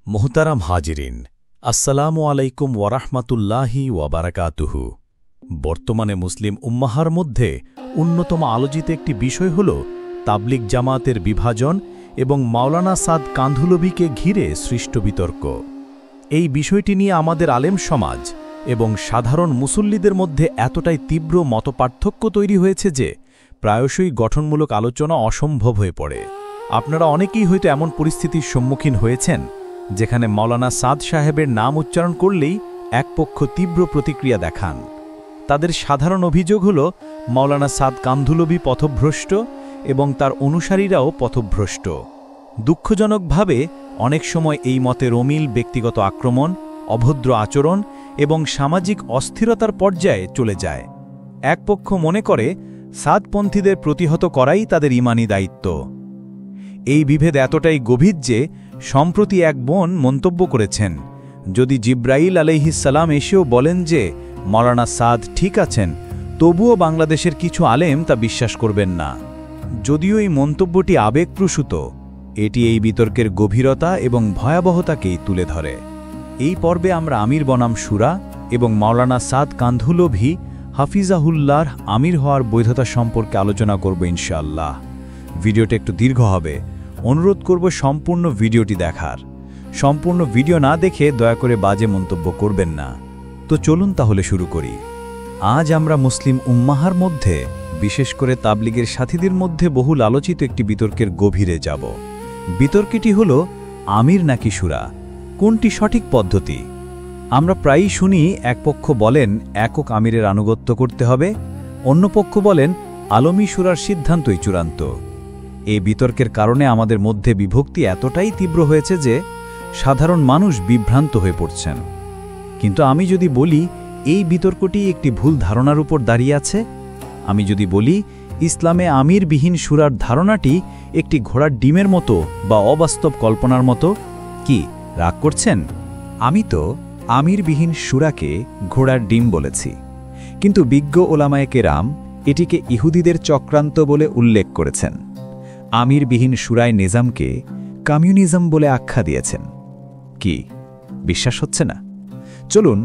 মুহতারাম হাজিরিন, আসসালামু আলাইকুম ওয়ারাহমাতুল্লাহি ওয়াবারাকাতুহু। বর্তমানে মুসলিম উম্মাহার মধ্যে অন্যতম আলোচিত একটি বিষয় হল তাবলিগ জামাতের বিভাজন এবং মাওলানা সাদ কান্ধুলভিকে ঘিরে সৃষ্ট বিতর্ক। এই বিষয়টি নিয়ে আমাদের আলেম সমাজ এবং সাধারণ মুসল্লিদের মধ্যে এতটাই তীব্র মতপার্থক্য তৈরি হয়েছে যে প্রায়শই গঠনমূলক আলোচনা অসম্ভব হয়ে পড়ে। আপনারা অনেকেই হয়তো এমন পরিস্থিতির সম্মুখীন হয়েছেন যেখানে মাওলানা সাদ সাহেবের নাম উচ্চারণ করলেই এক পক্ষ তীব্র প্রতিক্রিয়া দেখান। তাদের সাধারণ অভিযোগ হল মাওলানা সাদ কান্ধুলভি পথভ্রষ্ট এবং তার অনুসারীরাও পথভ্রষ্ট। দুঃখজনকভাবে অনেক সময় এই মতের অমিল ব্যক্তিগত আক্রমণ, অভদ্র আচরণ এবং সামাজিক অস্থিরতার পর্যায়ে চলে যায়। এক পক্ষ মনে করে সাদপন্থীদের প্রতিহত করাই তাদের ঈমানী দায়িত্ব। এই বিভেদ এতটাই গভীর যে সম্প্রতি এক বোন মন্তব্য করেছেন, যদি জিব্রাইল আলাইহিসসালাম এসেও বলেন যে মাওলানা সাদ ঠিক আছেন, তবুও বাংলাদেশের কিছু আলেম তা বিশ্বাস করবেন না। যদিও এই মন্তব্যটি আবেগপ্রসূত, এটি এই বিতর্কের গভীরতা এবং ভয়াবহতাকেই তুলে ধরে। এই পর্বে আমরা আমির বনাম শুরা এবং মাওলানা সাদ কান্ধুলভি হাফিজাহুল্লাহর আমির হওয়ার বৈধতা সম্পর্কে আলোচনা করব ইনশাআল্লাহ। ভিডিওটা একটু দীর্ঘ হবে, অনুরোধ করব সম্পূর্ণ ভিডিওটি দেখার। সম্পূর্ণ ভিডিও না দেখে দয়া করে বাজে মন্তব্য করবেন না। তো চলুন তাহলে শুরু করি। আজ আমরা মুসলিম উম্মাহার মধ্যে, বিশেষ করে তাবলিগের সাথীদের মধ্যে বহুল আলোচিত একটি বিতর্কের গভীরে যাব। বিতর্কটি হল আমির নাকি শুরা, কোনটি সঠিক পদ্ধতি? আমরা প্রায়ই শুনি এক পক্ষ বলেন একক আমিরের আনুগত্য করতে হবে, অন্য পক্ষ বলেন আলমী শুরার সিদ্ধান্তই চূড়ান্ত। এই বিতর্কের কারণে আমাদের মধ্যে বিভক্তি এতটাই তীব্র হয়েছে যে সাধারণ মানুষ বিভ্রান্ত হয়ে পড়ছেন। কিন্তু আমি যদি বলি এই বিতর্কটি একটি ভুল ধারণার উপর দাঁড়িয়ে আছে, আমি যদি বলি ইসলামে আমিরবিহীন শুরার ধারণাটি একটি ঘোড়ার ডিমের মতো বা অবাস্তব কল্পনার মতো, কি রাগ করছেন? আমি তো আমিরবিহীন শুরাকে ঘোড়ার ডিম বলেছি, কিন্তু বিজ্ঞ ওলামায়ে কেরাম এটিকে ইহুদিদের চক্রান্ত বলে উল্লেখ করেছেন। আমিরবিহীন শুরায় নিজামকে কমিউনিজম বলে আখ্যা দিয়েছেন। কি বিশ্বাস হচ্ছে না? চলুন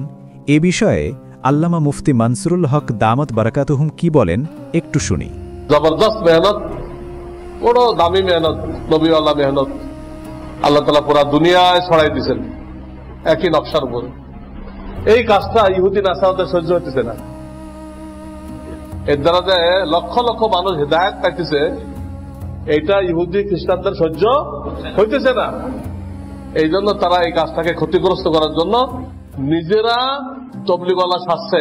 এ বিষয়ে আল্লামা মুফতি মানসুরুল হক দামত বারাকাতুহুম কি বলেন একটু শুনি। জবরদস্ত মেহনত, বড় দামি মেহনত, নবীওয়ালা মেহনত আল্লাহ তাআলা পুরা দুনিয়ায় ছড়াই দিয়েছেন একই নকশার উপর। এই কাজটা ইহুদি নাসারাদের সহ্য হইতেছে না। এর দ্বারা যে লক্ষ লক্ষ মানুষ হিদায়াত পাইতেছে, এইটা ইহুদি খ্রিস্টানদের সহ্য হইতেছে না। এই জন্য তারা এই কাজটাকে ক্ষতিগ্রস্ত করার জন্য নিজেরা তবলিগওয়ালা সাজছে,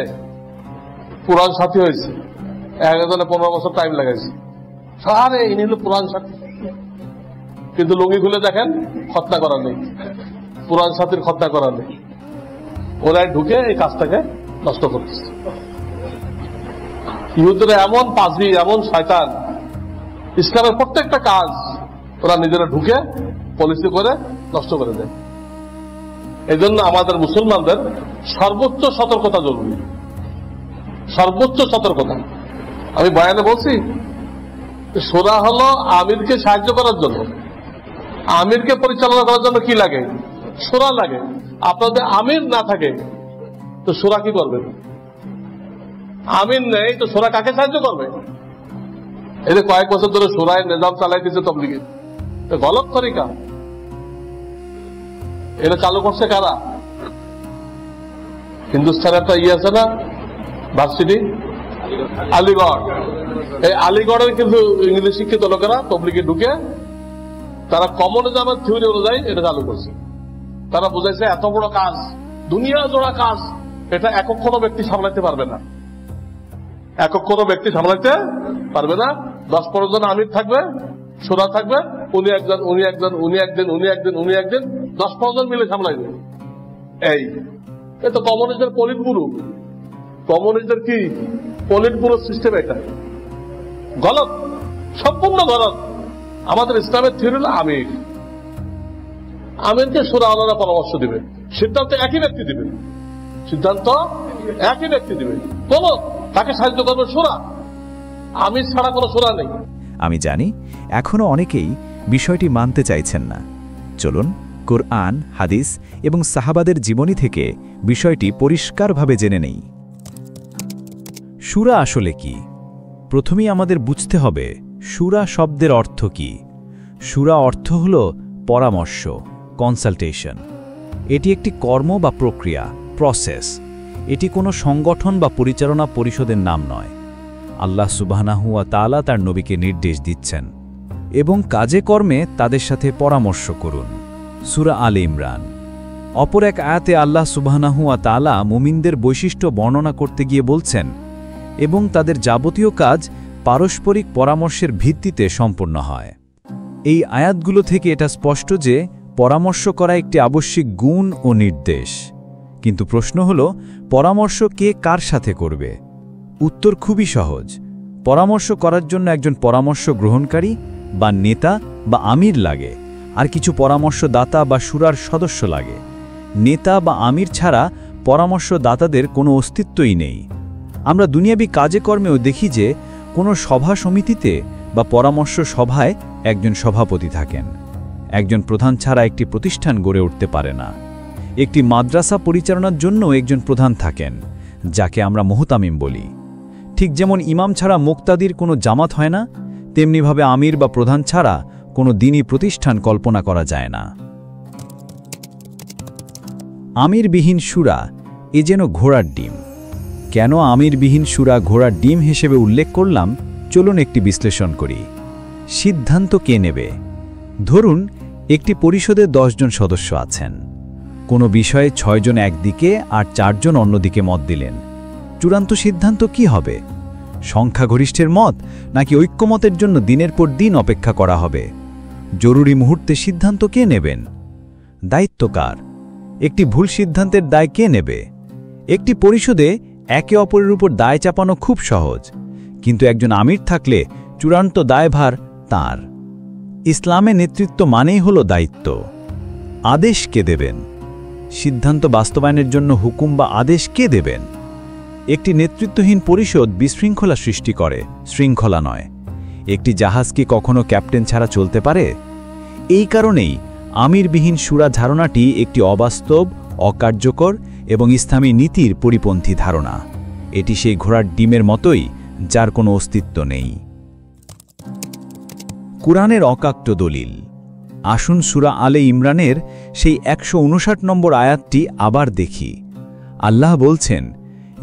পুরান সাথী হয়েছে। একজনে 15 বছর টাইম লাগাইছে, সারে ইনি হলো পুরান সাথী, কিন্তু লুঙ্গি খুলে দেখেন খতনা করা নেই, পুরান সাথীর খতনা করা নেই। ওরাই ঢুকে এই কাজটাকে নষ্ট করতেছে। ইহুদিরা এমন পাজি, এমন শয়তান, ইসলামের প্রত্যেকটা কাজ ওরা নিজেরা ঢুকে পলিসি করে নষ্ট করে দেয়। এই জন্য আমাদের মুসলমানদের সর্বোচ্চ সতর্কতা জরুরি, সর্বোচ্চ সতর্কতা। আমি বয়ানে বলছি, শুরা হলো আমিরকে সাহায্য করার জন্য, আমিরকে পরিচালনা করার জন্য কি লাগে? শুরা লাগে। আপনাদের আমির না থাকে তো শুরা কি করবে? আমির নেই তো শুরা কাকে সাহায্য করবে? এই যে কয়েক বছর ধরে শুরায় নিজাম চালাই দিচ্ছে তবলিগে, গলত তরিকা। এটা চালু করছে কারা? হিন্দুস্তানের একটা আছে না ভার্সিটি, আলিগড়। এই আলিগড়ের কিন্তু ইংলিশ শিক্ষিত লোকেরা তবলিগে ঢুকে তারা কমিউনিজমের থিওরি অনুযায়ী এটা চালু করছে। তারা বুঝাইছে এত বড় কাজ, দুনিয়া জোড়া কাজ, এটা একক কোনো ব্যক্তি সামলাইতে পারবে না, একক কোনো ব্যক্তি সামলাইতে পারবে না। 10-15 জন আমির থাকবে, শুরা থাকবে, উনি একজন, উনি একজন, উনি একদিন, উনি একদিন, উনি একদিন, 10-15 জন মিলে সামলাইবে। এই তো কমিউনিস্টের পলিট ব্যুরো, কমিউনিস্টের কি পলিট ব্যুরো সিস্টেম, এটা গলত, সম্পূর্ণ গলত। আমাদের ইসলামের থিওরি হলো আমির, আমিরকে শুরা আলাদা পরামর্শ দিবে, সিদ্ধান্ত একই ব্যক্তি দিবে, সিদ্ধান্ত একই ব্যক্তি দিবে, কোন তাকে সাহায্য করবে শুরা, আমির ছাড়া কোনো শুরা নেই। আমি জানি এখনো অনেকেই বিষয়টি মানতে চাইছেন না। চলুন কোরআন, হাদিস এবং সাহাবাদের জীবনী থেকে বিষয়টি পরিষ্কারভাবে জেনে নেই। শুরা আসলে কি? প্রথমেই আমাদের বুঝতে হবে শুরা শব্দের অর্থ কি। শুরা অর্থ হল পরামর্শ, কনসালটেশন। এটি একটি কর্ম বা প্রক্রিয়া, প্রসেস। এটি কোনো সংগঠন বা পরিচালনা পরিষদের নাম নয়। আল্লাহ সুবহানাহু ওয়া তাআলা তার নবীকে নির্দেশ দিচ্ছেন এবং কাজে কর্মে তাদের সাথে পরামর্শ করুন। সূরা আলে ইমরান। অপর এক আয়াতে আল্লাহ সুবহানাহু ওয়া তাআলা মুমিনদের বৈশিষ্ট্য বর্ণনা করতে গিয়ে বলছেন, এবং তাদের যাবতীয় কাজ পারস্পরিক পরামর্শের ভিত্তিতে সম্পন্ন হয়। এই আয়াতগুলো থেকে এটা স্পষ্ট যে পরামর্শ করা একটি আবশ্যিক গুণ ও নির্দেশ। কিন্তু প্রশ্ন হল, পরামর্শ কে কার সাথে করবে? উত্তর খুবই সহজ। পরামর্শ করার জন্য একজন পরামর্শ গ্রহণকারী বা নেতা বা আমির লাগে, আর কিছু পরামর্শদাতা বা শুরার সদস্য লাগে। নেতা বা আমির ছাড়া পরামর্শদাতাদের কোনো অস্তিত্বই নেই। আমরা দুনিয়াবি কাজে কর্মেও দেখি যে কোনো সভা সমিতিতে বা পরামর্শ সভায় একজন সভাপতি থাকেন। একজন প্রধান ছাড়া একটি প্রতিষ্ঠান গড়ে উঠতে পারে না। একটি মাদ্রাসা পরিচালনার জন্য একজন প্রধান থাকেন, যাকে আমরা মুহতামিম বলি। ঠিক যেমন ইমাম ছাড়া মুক্তাদির কোনো জামাত হয় না, তেমনিভাবে আমির বা প্রধান ছাড়া কোনো দিনী প্রতিষ্ঠান কল্পনা করা যায় না। আমিরবিহীন শুরা এ যেন ঘোড়ার ডিম। কেন আমিরবিহীন শুরা ঘোড়ার ডিম হিসেবে উল্লেখ করলাম, চলুন একটি বিশ্লেষণ করি। সিদ্ধান্ত কে নেবে? ধরুন একটি পরিষদে 10 জন সদস্য আছেন। কোনো বিষয়ে 6 জন একদিকে আর 4 জন অন্যদিকে মত দিলেন। চূড়ান্ত সিদ্ধান্ত কি হবে? সংখ্যাগরিষ্ঠের মত নাকি ঐক্যমতের জন্য দিনের পর দিন অপেক্ষা করা হবে? জরুরি মুহূর্তে সিদ্ধান্ত কে নেবেন? দায়িত্ব কার? একটি ভুল সিদ্ধান্তের দায় কে নেবে? একটি পরিষদে একে অপরের উপর দায় চাপানো খুব সহজ, কিন্তু একজন আমির থাকলে চূড়ান্ত দায়ভার তাঁর। ইসলামে নেতৃত্ব মানেই হলো দায়িত্ব। আদেশ কে দেবেন? সিদ্ধান্ত বাস্তবায়নের জন্য হুকুম বা আদেশ কে দেবেন? একটি নেতৃত্বহীন পরিষদ বিশৃঙ্খলা সৃষ্টি করে, শৃঙ্খলা নয়। একটি জাহাজ কি কখনো ক্যাপ্টেন ছাড়া চলতে পারে? এই কারণেই আমিরবিহীন শুরা ধারণাটি একটি অবাস্তব, অকার্যকর এবং ইসলামী নীতির পরিপন্থী ধারণা। এটি সেই ঘোড়ার ডিমের মতোই, যার কোনো অস্তিত্ব নেই। কুরআনের অকাট্য দলিল। আসুন সূরা আলে ইমরানের সেই 159 নম্বর আয়াতটি আবার দেখি। আল্লাহ বলছেন,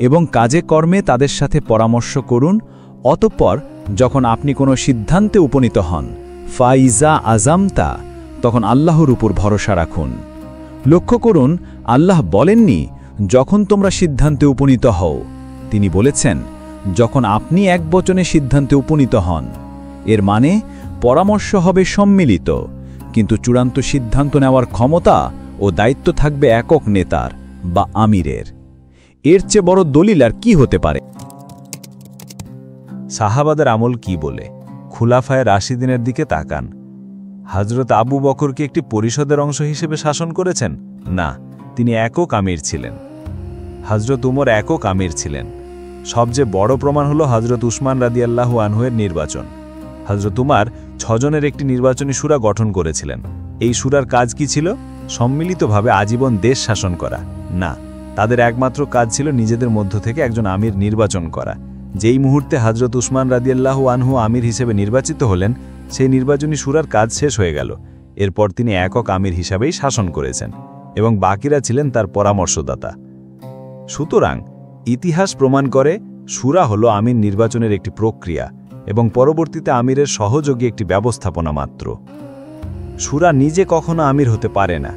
এবং কাজে কর্মে তাদের সাথে পরামর্শ করুন, অতঃপর যখন আপনি কোনো সিদ্ধান্তে উপনীত হন, ফাইজা আজামতা, তখন আল্লাহর উপর ভরসা রাখুন। লক্ষ্য করুন, আল্লাহ বলেননি যখন তোমরা সিদ্ধান্তে উপনীত হও। তিনি বলেছেন যখন আপনি এক বচনে সিদ্ধান্তে উপনীত হন। এর মানে পরামর্শ হবে সম্মিলিত, কিন্তু চূড়ান্ত সিদ্ধান্ত নেওয়ার ক্ষমতা ও দায়িত্ব থাকবে একক নেতার বা আমিরের। এর চেয়ে বড় দলিল আর কি হতে পারে? সাহাবাদের আমল কি বলে? খুলাফায়ে রাশিদিনের দিকে তাকান। হযরত আবু বকর কি একটি পরিষদের অংশ হিসেবে শাসন করেছেন? না, তিনি একক আমির ছিলেন। হযরত উমর একক আমির ছিলেন। সবচেয়ে বড় প্রমাণ হলো হযরত উসমান রাদিয়াল্লাহু আনহু-এর নির্বাচন। হযরত উমর 6 জনের একটি নির্বাচনী শুরা গঠন করেছিলেন। এই শুরার কাজ কি ছিল? সম্মিলিতভাবে আজীবন দেশ শাসন করা না, তাদের একমাত্র কাজ ছিল নিজেদের মধ্য থেকে একজন আমির নির্বাচন করা। যেই মুহূর্তে হযরত উসমান রাদিয়াল্লাহু আনহু আমির হিসেবে নির্বাচিত হলেন, সেই নির্বাচনী শুরার কাজ শেষ হয়ে গেল। এরপর তিনি একক আমির হিসাবেই শাসন করেছেন এবং বাকিরা ছিলেন তার পরামর্শদাতা। সুতরাং ইতিহাস প্রমাণ করে শুরা হলো আমির নির্বাচনের একটি প্রক্রিয়া এবং পরবর্তীতে আমিরের সহযোগী একটি ব্যবস্থাপনা মাত্র। শুরা নিজে কখনো আমির হতে পারে না।